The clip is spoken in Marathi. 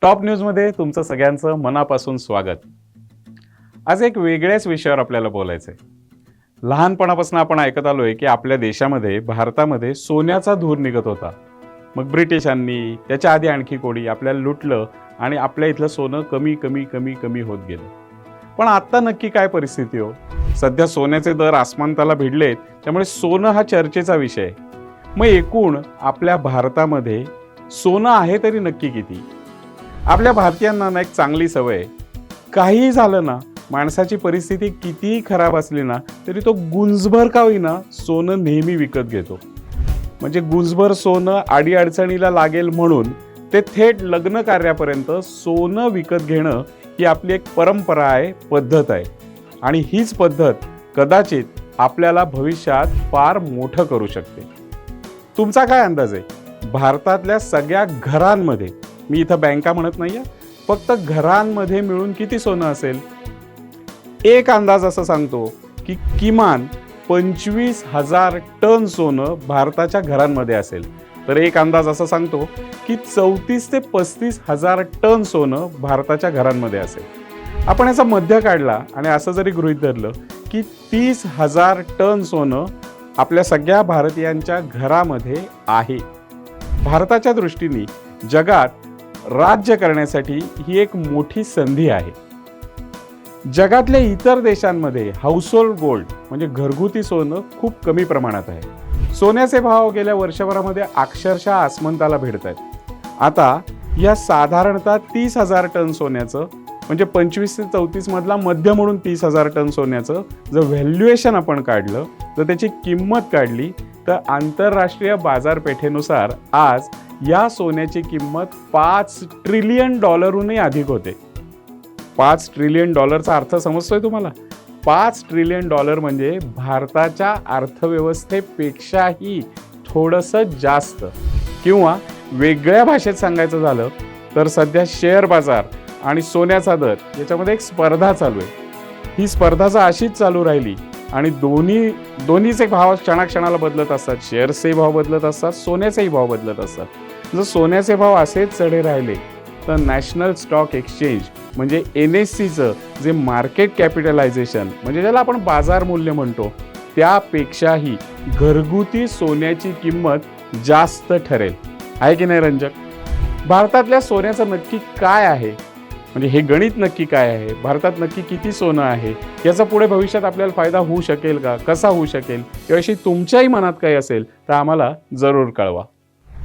टॉप न्यूजमध्ये तुमचं सगळ्यांचं मनापासून स्वागत. आज एक वेगळ्याच विषयावर आपल्याला बोलायचं आहे. लहानपणापासून आपण ऐकत आलोय की आपल्या देशामध्ये, भारतामध्ये सोन्याचा धूर निघत होता. मग ब्रिटिशांनी, त्याच्या आधी आणखी कोणी आपल्याला लुटलं आणि आपल्या इथलं सोनं कमी कमी कमी कमी होत गेलं. पण आता नक्की काय परिस्थिती हो? सध्या सोन्याचे दर आसमानताला भिडलेत, त्यामुळे सोनं हा चर्चेचा विषय आहे. मग एकूण आपल्या भारतामध्ये सोनं आहे तरी नक्की किती? आपल्या भारतीयांना ना एक चांगली सवय आहे, काहीही झालं ना, माणसाची परिस्थिती कितीही खराब असली ना तरी तो गुंजभर का होईना सोनं नेहमी विकत घेतो. म्हणजे गुंजभर सोनं अडीअडचणीला लागेल म्हणून ते थेट लग्न कार्यापर्यंत सोनं विकत घेणं ही आपली एक परंपरा आहे, पद्धत आहे. आणि हीच पद्धत कदाचित आपल्याला भविष्यात फार मोठं करू शकते. तुमचा काय अंदाज आहे? भारतातल्या सगळ्या घरांमध्ये, मी इथं बँका म्हणत नाहीये, फक्त घरांमध्ये मिळून किती सोनं असेल? एक अंदाज असं सांगतो की किमान 25,000 टन सोनं भारताच्या घरांमध्ये असेल. तर एक अंदाज असं सांगतो की 34 ते 35,000 टन सोनं भारताच्या घरांमध्ये असेल. आपण याचा मध्य काढला आणि असं जरी गृहीत धरलं की 30,000 टन सोनं आपल्या सगळ्या भारतीयांच्या घरामध्ये आहे. भारताच्या दृष्टीने जगात राज्य करण्यासाठी ही एक मोठी संधी आहे. जगातल्या इतर देशांमध्ये हाऊसहोल्ड गोल्ड म्हणजे घरगुती सोनं खूप कमी प्रमाणात आहे. सोन्याचे भाव गेल्या वर्षभरामध्ये अक्षरशः आसमंताला भिडत आहेत. आता या साधारणतः 30,000 टन सोन्याचं म्हणजे 25 ते 34 मधला मध्य म्हणून 30,000 टन सोन्याचं जर व्हॅल्युएशन आपण काढलं, तर त्याची किंमत काढली, तर आंतरराष्ट्रीय बाजारपेठेनुसार आज या सोन्याची किंमत $5 ट्रिलियन अधिक होते. $5 ट्रिलियन अर्थ समजतोय तुम्हाला? $5 ट्रिलियन म्हणजे भारताच्या अर्थव्यवस्थेपेक्षाही थोडंसं जास्त. किंवा वेगळ्या भाषेत सांगायचं झालं तर सध्या शेअर बाजार आणि सोन्याचा दर याच्यामध्ये एक स्पर्धा चालू आहे. ही स्पर्धा जर अशीच चालू राहिली आणि दोन्हीचे भाव क्षणाक्षणाला बदलत असतात, शेअर्सचे भाव बदलत असतात, सोन्याचेही भाव बदलत असतात. जर सोन्याचे भाव असेच चढे राहिले तर नॅशनल स्टॉक एक्सचेंज म्हणजे NSEचं जे मार्केट कॅपिटलायझेशन म्हणजे ज्याला आपण बाजार मूल्य म्हणतो, त्यापेक्षाही घरगुती सोन्याची किंमत जास्त ठरेल. आहे की नाही रंजक? भारतातल्या सोन्याचं नक्की काय आहे, म्हणजे हे गणित नक्की काय आहे, भारतात नक्की किती सोनं आहे, याचा पुढे भविष्यात आपल्याला फायदा होऊ शकेल का, कसा होऊ शकेल, याविषयी तुमच्याही मनात काही असेल तर आम्हाला जरूर कळवा.